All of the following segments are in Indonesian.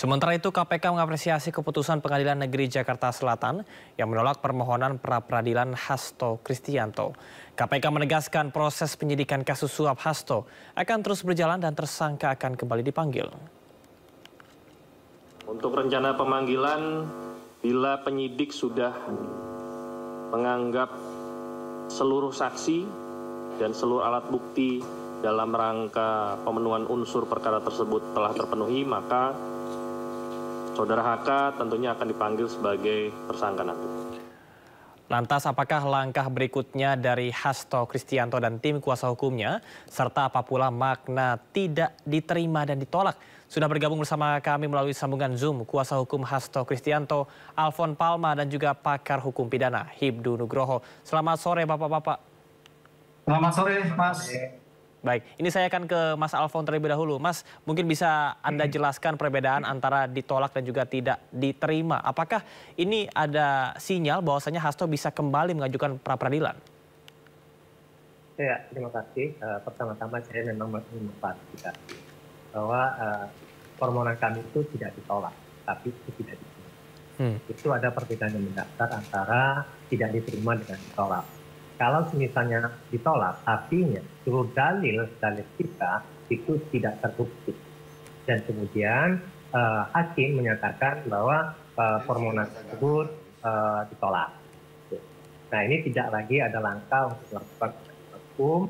Sementara itu, KPK mengapresiasi keputusan Pengadilan Negeri Jakarta Selatan yang menolak permohonan pra-peradilan Hasto Kristianto. KPK menegaskan proses penyidikan kasus suap Hasto akan terus berjalan dan tersangka akan kembali dipanggil. Untuk rencana pemanggilan, bila penyidik sudah menganggap seluruh saksi dan seluruh alat bukti dalam rangka pemenuhan unsur perkara tersebut telah terpenuhi, maka Saudara HK tentunya akan dipanggil sebagai tersangka nanti. Lantas apakah langkah berikutnya dari Hasto Kristianto dan tim kuasa hukumnya, serta apa pula makna tidak diterima dan ditolak? Sudah bergabung bersama kami melalui sambungan Zoom kuasa hukum Hasto Kristianto, Alfon Palma, dan juga pakar hukum pidana Hibdu Nugroho. Selamat sore Bapak-Bapak. Selamat sore Mas. Baik, ini saya akan ke Mas Alfon terlebih dahulu. Mas, mungkin bisa Anda jelaskan perbedaan antara ditolak dan juga tidak diterima. Apakah ini ada sinyal bahwasanya Hasto bisa kembali mengajukan pra-peradilan? Ya, terima kasih. Pertama-tama saya memang mengklarifikasi bahwa permohonan kami itu tidak ditolak, tapi itu tidak diterima. Itu ada perbedaan yang mendasar antara tidak diterima dengan ditolak. Kalau misalnya ditolak, artinya seluruh dalil kita itu tidak terbukti. Dan kemudian hakim menyatakan bahwa permohonan tersebut ditolak. Nah, ini tidak lagi ada langkah untuk melakukan hukum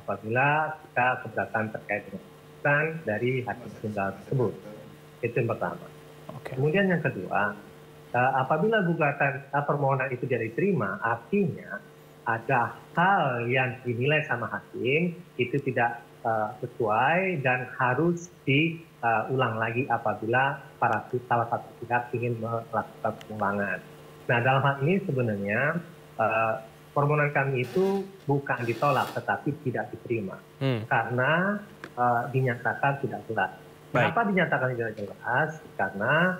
apabila kita keberatan terkait dengan keputusan dari hakim tunggal tersebut. Itu yang pertama. Kemudian yang kedua, apabila gugatan permohonan itu tidak diterima, artinya ada hal yang dinilai sama hakim itu tidak sesuai dan harus diulang lagi apabila salah satu pihak ingin melakukan pengulangan. Nah, dalam hal ini sebenarnya permohonan kami itu bukan ditolak tetapi tidak diterima karena dinyatakan tidak jelas. Kenapa dinyatakan tidak jelas? Karena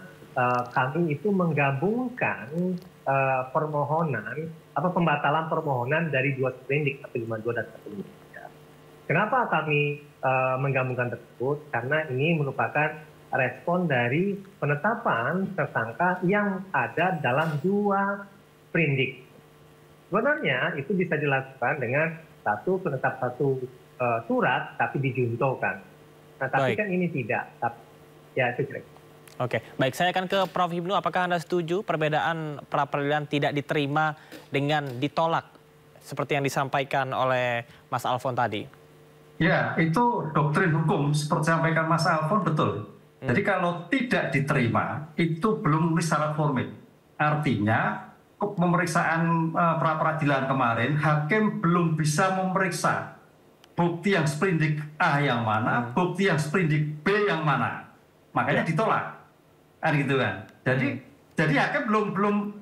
kami itu menggabungkan permohonan pembatalan permohonan dari dua sprindik 152 dan 153. Kenapa kami menggabungkan tersebut? Karena ini merupakan respon dari penetapan tersangka yang ada dalam dua sprindik. Sebenarnya itu bisa dilakukan dengan penetap satu surat tapi dijuntokan. Nah, tapi kan ini tidak. Ya, itu kira. Oke, baik, saya akan ke Prof. Hibnu. Apakah Anda setuju perbedaan pra-peradilan tidak diterima dengan ditolak seperti yang disampaikan oleh Mas Alfon tadi? Ya, itu doktrin hukum seperti disampaikan Mas Alfon, betul. Jadi kalau tidak diterima itu belum memenuhi syarat formil. Artinya pemeriksaan pra-peradilan kemarin hakim belum bisa memeriksa bukti yang sprindik A yang mana, bukti yang sprindik B yang mana. Makanya ditolak. Kan gitu kan. Jadi hakim belum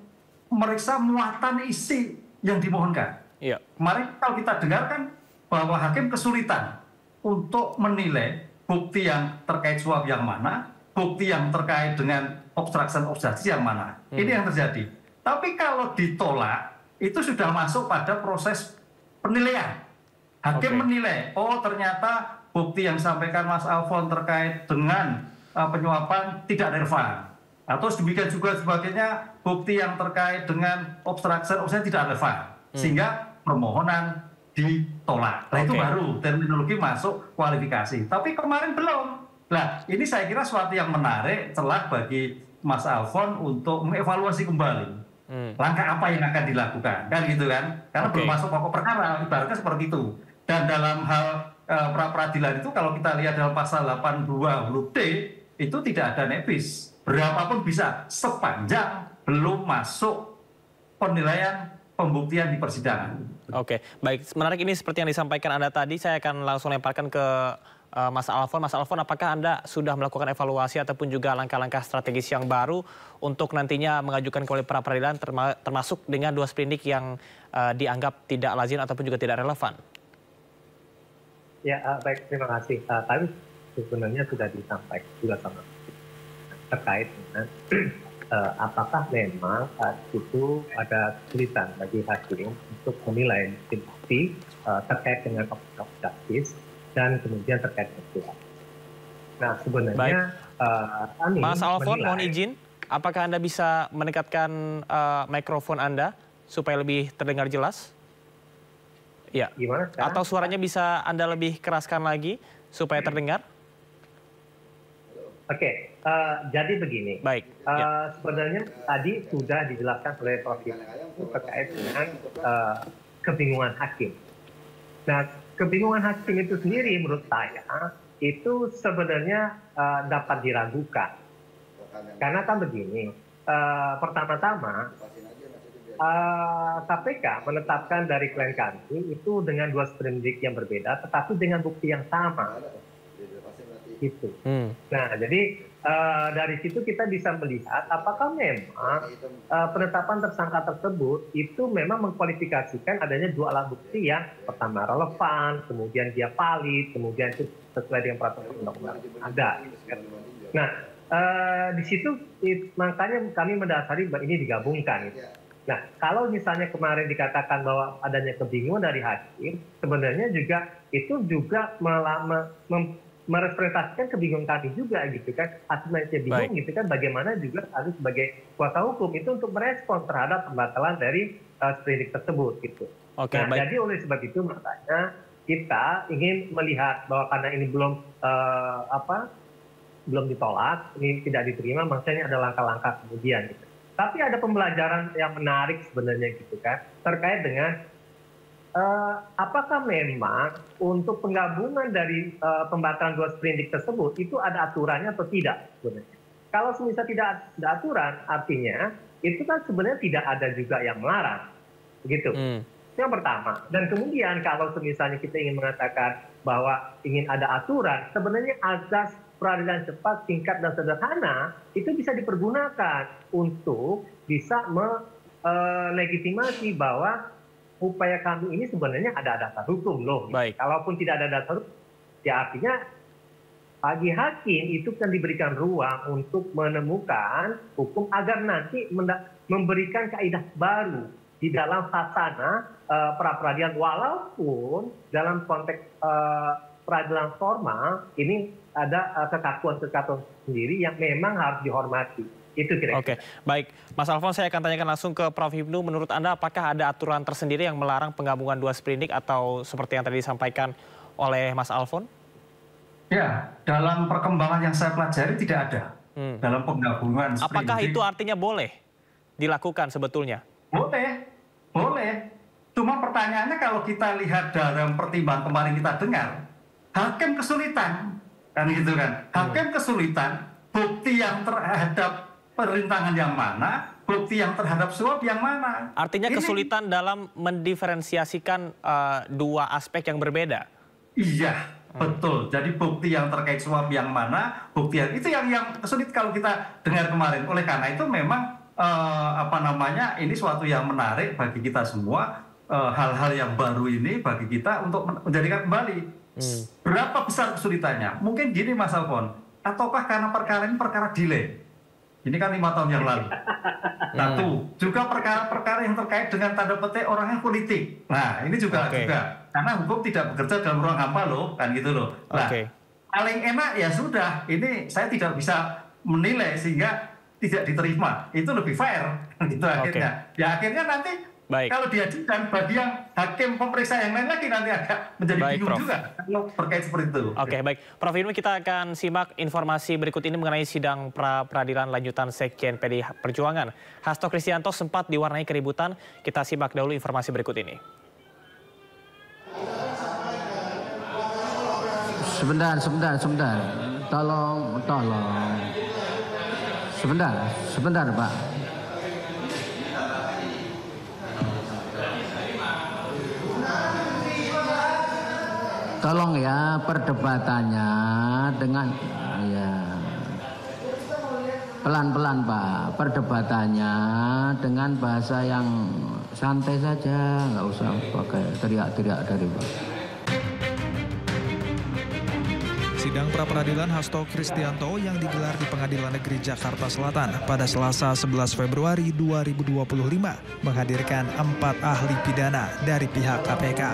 memeriksa muatan isi yang dimohonkan. Iya. Kemarin kalau kita dengarkan bahwa hakim kesulitan untuk menilai bukti yang terkait suap yang mana, bukti yang terkait dengan obstruction of justice yang mana. Ini yang terjadi. Tapi kalau ditolak, itu sudah masuk pada proses penilaian. Hakim menilai, oh ternyata bukti yang disampaikan Mas Alfon terkait dengan penyuapan tidak relevan. Atau demikian juga sebagainya, bukti yang terkait dengan obstruction tidak relevan. Sehingga permohonan ditolak. Nah, itu baru terminologi masuk kualifikasi. Tapi kemarin belum. Nah, ini saya kira suatu yang menarik, celah bagi Mas Alfon untuk mengevaluasi kembali. Langkah apa yang akan dilakukan, kan gitu kan? Karena belum masuk pokok perkara, ibaratnya seperti itu. Dan dalam hal pra-peradilan itu kalau kita lihat dalam pasal 82 huruf D, itu tidak ada nepis. Berapapun bisa, sepanjang belum masuk penilaian pembuktian di persidangan. Oke, baik. Menarik ini seperti yang disampaikan Anda tadi, saya akan langsung lemparkan ke Mas Alfon. Mas Alfon, apakah Anda sudah melakukan evaluasi ataupun juga langkah-langkah strategis yang baru untuk nantinya mengajukan kembali pra-peradilan termasuk dengan dua sprindik yang dianggap tidak lazim ataupun juga tidak relevan? Ya, baik, terima kasih. Tadi sebenarnya sudah disampaikan juga sama terkait dengan apakah memang itu ada kesulitan bagi hakim untuk menilai bukti terkait dengan obstruction of justice dan kemudian terkait dengan suap. Nah, sebenarnya kami Mas Alfon, menilai- mohon izin, apakah Anda bisa mendekatkan mikrofon Anda supaya lebih terdengar jelas? Ya. Gimana sekarang? Atau suaranya bisa Anda lebih keraskan lagi supaya terdengar? Oke, jadi begini. Baik. Ya. Sebenarnya tadi sudah dijelaskan oleh Prof. terkait dengan kebingungan hakim. Nah, kebingungan hakim itu sendiri menurut saya itu sebenarnya dapat diragukan. Karena kan begini, pertama-tama KPK menetapkan dari klien kami itu dengan 2 sprindik yang berbeda, tetapi dengan bukti yang sama. Gitu. Nah, jadi dari situ kita bisa melihat apakah memang penetapan tersangka tersebut itu memang mengkualifikasikan adanya 2 alat bukti yang pertama relevan, kemudian dia valid, kemudian itu sesuai dengan peraturan undang-undang ada. Nah, di situ makanya kami mendasari bahwa ini digabungkan. Nah, kalau misalnya kemarin dikatakan bahwa adanya kebingungan dari hakim, sebenarnya juga itu juga merepresentasikan kebingungan kami juga gitu kan. Hasilnya bingung gitu kan, bagaimana juga kami sebagai kuasa hukum itu untuk merespon terhadap pembatalan dari sprindik tersebut gitu. Oke, nah, baik. jadi oleh sebab itu makanya kita ingin melihat bahwa karena ini belum ditolak, ini tidak diterima, maksudnya ada langkah-langkah kemudian gitu. Tapi ada pembelajaran yang menarik sebenarnya gitu kan, terkait dengan apakah memang untuk penggabungan dari pembatalan 2 sprindik tersebut itu ada aturannya atau tidak sebenarnya. Kalau misalnya tidak ada aturan, artinya itu kan sebenarnya tidak ada juga yang melarang. Begitu. Yang pertama. Dan kemudian kalau misalnya kita ingin mengatakan bahwa ingin ada aturan, sebenarnya azas peradilan cepat, singkat, dan sederhana itu bisa dipergunakan untuk bisa melegitimasi bahwa upaya kami ini sebenarnya ada dasar hukum loh. Baik. Kalaupun tidak ada dasar hukum, ya artinya bagi hakim itu kan diberikan ruang untuk menemukan hukum agar nanti memberikan kaidah baru di dalam khasana pra-peradilan, walaupun dalam konteks peradilan formal ini ada kekakuan-kekakuan sendiri yang memang harus dihormati. Itu kira-kira. Oke, baik. Mas Alfon, saya akan tanyakan langsung ke Prof. Hipnu. Menurut Anda, apakah ada aturan tersendiri yang melarang penggabungan 2 sprindik atau seperti yang tadi disampaikan oleh Mas Alfon? Ya, dalam perkembangan yang saya pelajari tidak ada. Dalam penggabungan sprindik. Apakah itu artinya boleh dilakukan sebetulnya? Boleh, boleh. Cuma pertanyaannya kalau kita lihat dalam pertimbangan kemarin kita dengar, hakim kesulitan, kan gitu kan? Hakim kesulitan, bukti yang terhadap perintangan yang mana, bukti yang terhadap suap yang mana. Artinya kesulitan dalam mendiferensiasikan 2 aspek yang berbeda. Iya, betul. Jadi bukti yang terkait suap yang mana, bukti yang itu yang sulit kalau kita dengar kemarin. Oleh karena itu memang ini suatu yang menarik bagi kita semua, hal-hal yang baru ini bagi kita untuk menjadikan kembali. Berapa besar kesulitannya? Mungkin gini Mas Alfon, ataukah karena perkara ini perkara delay? Ini kan 5 tahun yang lalu. Satu, juga perkara-perkara yang terkait dengan tanda petik orangnya politik. Nah, ini juga karena hukum tidak bekerja dalam ruang hampa loh, kan gitu loh. Nah, paling enak ya sudah, ini saya tidak bisa menilai sehingga tidak diterima. Itu lebih fair, gitu akhirnya. Ya akhirnya nanti kalau diajukan bagi yang hakim pemeriksa yang lain lagi nanti agak menjadi bingung juga kalau terkait seperti itu. Oke, baik. Prof. Hipnu, kita akan simak informasi berikut ini mengenai sidang pra-peradilan lanjutan Sekjen PDI Perjuangan. Hasto Kristianto sempat diwarnai keributan. Kita simak dahulu informasi berikut ini. Sebentar. Tolong. Sebentar, Pak. Tolong ya perdebatannya dengan pelan-pelan Pak, perdebatannya dengan bahasa yang santai saja, nggak usah pakai teriak-teriak dari Pak. Sidang pra-peradilan Hasto Kristianto yang digelar di Pengadilan Negeri Jakarta Selatan pada Selasa 11 Februari 2025 menghadirkan 4 ahli pidana dari pihak KPK.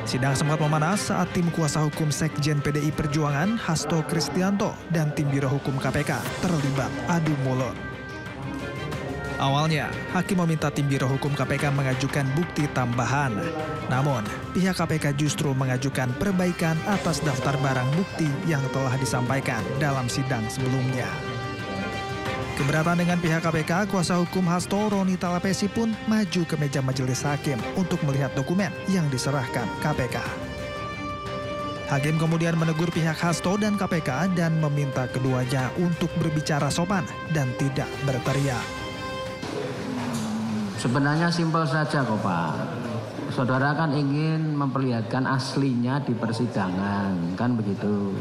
Sidang sempat memanas saat tim kuasa hukum Sekjen PDI Perjuangan Hasto Kristianto dan tim Biro Hukum KPK terlibat adu mulut. Awalnya, hakim meminta tim Biro Hukum KPK mengajukan bukti tambahan. Namun, pihak KPK justru mengajukan perbaikan atas daftar barang bukti yang telah disampaikan dalam sidang sebelumnya. Keberatan dengan pihak KPK, kuasa hukum Hasto Roni Talapesi pun maju ke meja majelis hakim untuk melihat dokumen yang diserahkan KPK. Hakim kemudian menegur pihak Hasto dan KPK dan meminta keduanya untuk berbicara sopan dan tidak berteriak. Sebenarnya simpel saja kok Pak. Saudara kan ingin memperlihatkan aslinya di persidangan, kan begitu.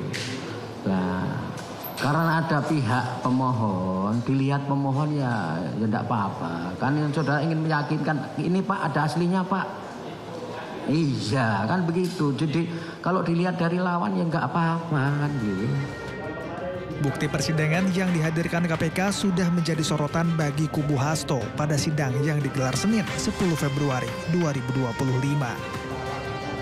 Nah, karena ada pihak pemohon, dilihat pemohon ya tidak apa-apa. Kan yang saudara ingin meyakinkan, ini Pak ada aslinya Pak. Iya kan begitu. Jadi kalau dilihat dari lawan ya nggak apa-apa kan gitu. Bukti persidangan yang dihadirkan KPK sudah menjadi sorotan bagi kubu Hasto pada sidang yang digelar Senin 10 Februari 2025.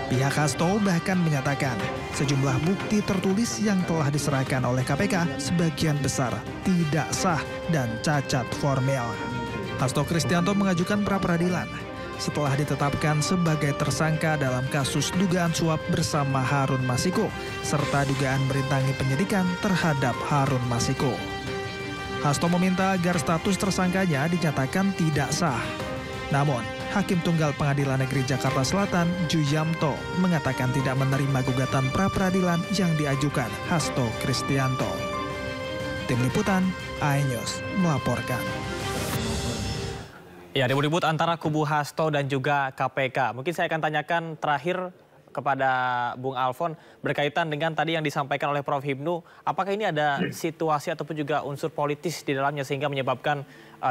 Pihak Hasto bahkan menyatakan sejumlah bukti tertulis yang telah diserahkan oleh KPK sebagian besar tidak sah dan cacat formil. Hasto Kristianto mengajukan pra-peradilan setelah ditetapkan sebagai tersangka dalam kasus dugaan suap bersama Harun Masiku serta dugaan merintangi penyidikan terhadap Harun Masiku. Hasto meminta agar status tersangkanya dinyatakan tidak sah. Namun, Hakim Tunggal Pengadilan Negeri Jakarta Selatan, Juyamto, mengatakan tidak menerima gugatan pra-peradilan yang diajukan Hasto Kristianto. Tim Liputan, iNews melaporkan. Ya, ribut-ribut antara kubu Hasto dan juga KPK. Mungkin saya akan tanyakan terakhir kepada Bung Alfon berkaitan dengan tadi yang disampaikan oleh Prof. Hipnu. Apakah ini ada situasi ataupun juga unsur politis di dalamnya sehingga menyebabkan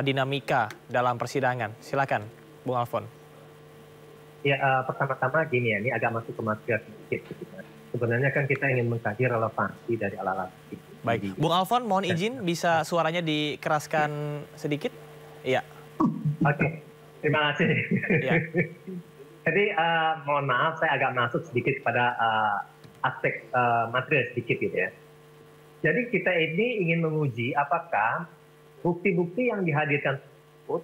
dinamika dalam persidangan? Silakan, Bung Alfon. Ya, pertama-tama gini ya, ini agak masuk ke materi sedikit. Sebenarnya kan kita ingin mengkaji relevansi dari alat-alat itu. Baik, Bung Alfon mohon izin bisa suaranya dikeraskan sedikit? Iya. Oke, terima kasih. Ya. Jadi mohon maaf saya agak masuk sedikit pada aspek material sedikit gitu ya. Jadi kita ini ingin menguji apakah bukti-bukti yang dihadirkan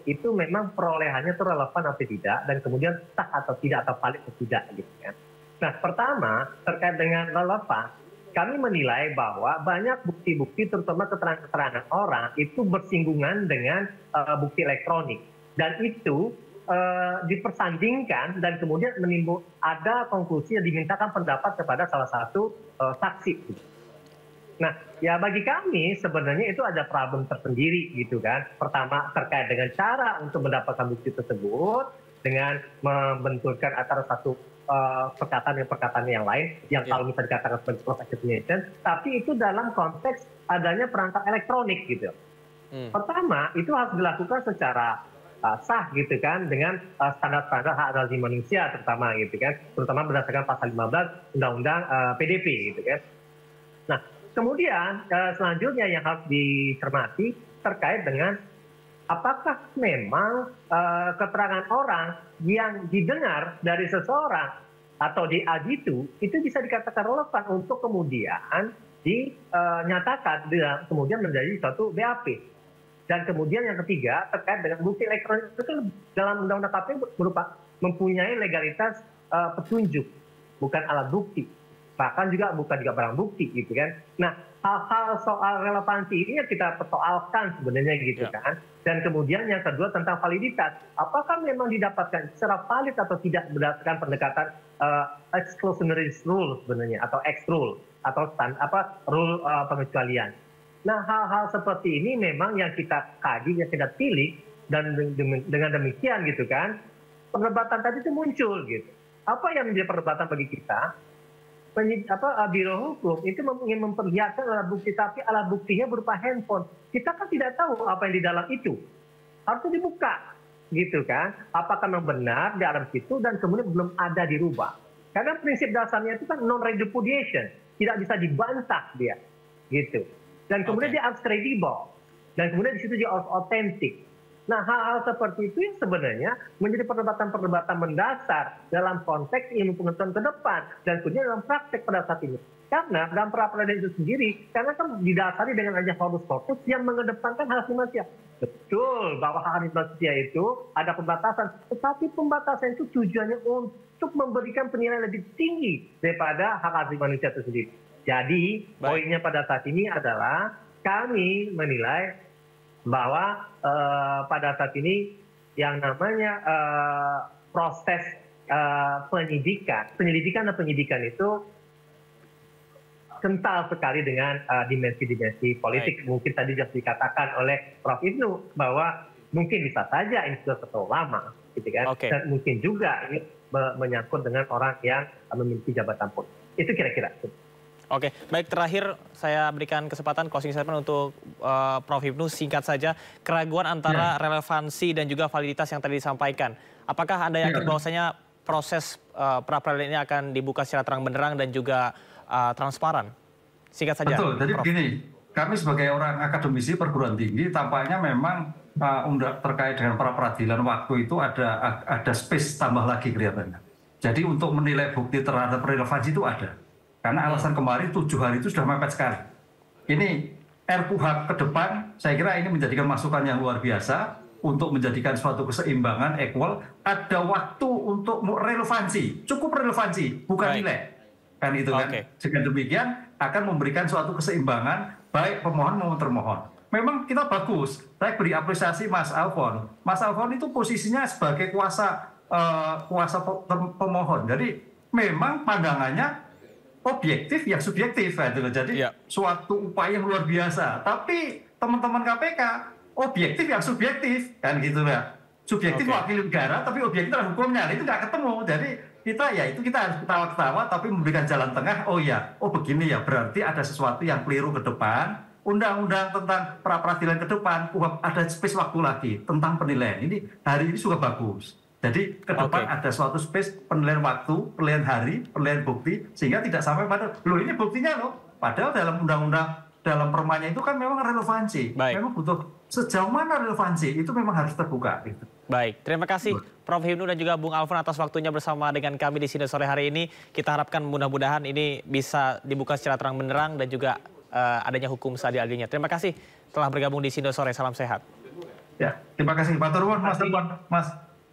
itu memang perolehannya itu relevan atau tidak dan kemudian sah atau tidak atau valid atau tidak gitu kan. Nah pertama terkait dengan relevan, kami menilai bahwa banyak bukti-bukti terutama keterangan-keterangan orang itu bersinggungan dengan bukti elektronik. Dan itu dipersandingkan dan kemudian menimbul ada konklusi yang dimintakan pendapat kepada salah satu saksi. Nah, ya bagi kami sebenarnya itu ada problem tersendiri gitu kan. Pertama terkait dengan cara untuk mendapatkan bukti tersebut dengan membenturkan antara satu perkataan yang lain yang kalau misalnya dikatakan sebagai cross-examination, tapi itu dalam konteks adanya perangkat elektronik gitu. Pertama itu harus dilakukan secara sah gitu kan dengan standar-standar hak asasi manusia terutama gitu kan, terutama berdasarkan pasal 15 Undang-Undang PDP gitu kan. Nah kemudian selanjutnya yang harus dicermati terkait dengan apakah memang keterangan orang yang didengar dari seseorang atau diadu itu bisa dikatakan relevan untuk kemudian dinyatakan kemudian menjadi suatu BAP. Dan kemudian yang ketiga terkait dengan bukti elektronik itu dalam Undang-Undang KPK berupa mempunyai legalitas petunjuk, bukan alat bukti, bahkan juga bukan juga barang bukti gitu kan. Nah hal-hal soal relevansi ini yang kita persoalkan sebenarnya gitu kan. Dan kemudian yang kedua tentang validitas, apakah memang didapatkan secara valid atau tidak berdasarkan pendekatan exclusionary rule sebenarnya atau X rule atau rule pengecualian. Nah hal-hal seperti ini memang yang kita kaji, yang kita pilih dan dengan demikian gitu kan perdebatan tadi itu muncul gitu. Apa yang menjadi perdebatan bagi kita? Biro Hukum itu ingin memperlihatkan alat bukti tapi alat buktinya berupa handphone. Kita kan tidak tahu apa yang di dalam itu. Harusnya dibuka gitu kan. Apakah memang benar di dalam situ dan kemudian belum ada dirubah. Karena prinsip dasarnya itu kan non-repudiation, tidak bisa dibantah dia gitu. Dan kemudian dia harus kredibel. Dan kemudian di situ dia harus otentik. Nah, hal-hal seperti itu yang sebenarnya menjadi perdebatan-perdebatan mendasar dalam konteks ilmu pengetahuan ke depan dan kemudian dalam praktek pada saat ini. Karena dalam pra-peradilan itu sendiri, karena kan didasari dengan ajas horus corpus yang mengedepankan hak asasi manusia. Betul bahwa hak asasi manusia itu ada pembatasan, tetapi pembatasan itu tujuannya untuk memberikan penilaian lebih tinggi daripada hak asasi manusia itu sendiri. Jadi, poinnya pada saat ini adalah kami menilai bahwa pada saat ini yang namanya proses penyelidikan dan penyidikan itu kental sekali dengan dimensi-dimensi politik. Mungkin tadi sudah dikatakan oleh Prof. Ibnu bahwa mungkin bisa saja ini sudah terlalu lama, gitu kan? Dan mungkin juga ini menyangkut dengan orang yang memiliki jabatan politik. Itu kira-kira. Oke, baik, terakhir saya berikan kesempatan closing statement untuk Prof. Ibnu, singkat saja, keraguan antara relevansi dan juga validitas yang tadi disampaikan. Apakah Anda yakin bahwasanya proses pra-peradilan ini akan dibuka secara terang benderang dan juga transparan? Singkat saja. Betul, jadi Prof. begini, kami sebagai orang akademisi perguruan tinggi tampaknya memang terkait dengan pra-peradilan waktu itu ada space tambah lagi kelihatannya. Jadi untuk menilai bukti terhadap relevansi itu ada. Karena alasan kemarin 7 hari itu sudah mepet sekali. Ini RKUHP ke depan, saya kira ini menjadikan masukan yang luar biasa untuk menjadikan suatu keseimbangan equal. Ada waktu untuk relevansi, cukup relevansi, bukan nilai. Kan itu kan. Dengan demikian akan memberikan suatu keseimbangan baik pemohon maupun termohon. Memang kita bagus. Saya beri apresiasi Mas Alfon. Mas Alfon itu posisinya sebagai kuasa pemohon. Jadi memang pandangannya objektif yang subjektif, jadi suatu upaya yang luar biasa. Tapi teman-teman KPK objektif yang subjektif, kan gitu ya. Subjektif wakil negara, tapi objektif adalah hukumnya. Itu nggak ketemu. Jadi kita harus ketawa-ketawa, tapi memberikan jalan tengah. Oh begini ya, berarti ada sesuatu yang keliru ke depan. Undang-undang tentang pra-peradilan ke depan, ada space waktu lagi tentang penilaian. Ini hari ini juga bagus. Jadi ke depan ada suatu space penilaian waktu, penilaian hari, penilaian bukti, sehingga tidak sampai pada, ini buktinya loh. Padahal dalam undang-undang, dalam permanya itu kan memang relevansi. Memang butuh sejauh mana relevansi, itu memang harus terbuka. Gitu. Baik, terima kasih Prof. Ibnu dan juga Bung Alfon atas waktunya bersama dengan kami di sini sore hari ini. Kita harapkan mudah-mudahan ini bisa dibuka secara terang benderang dan juga adanya hukum seadil-adilnya. Terima kasih telah bergabung di Sindo Sore, salam sehat. Ya, terima kasih Pak Turwon, Mas.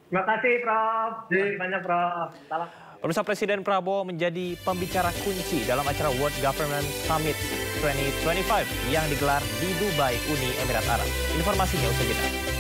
Terima kasih, Prof. Terima kasih banyak, Prof. Salam. Pemirsa, Presiden Prabowo menjadi pembicara kunci dalam acara World Government Summit 2025 yang digelar di Dubai, Uni Emirat Arab. Informasinya usai jeda.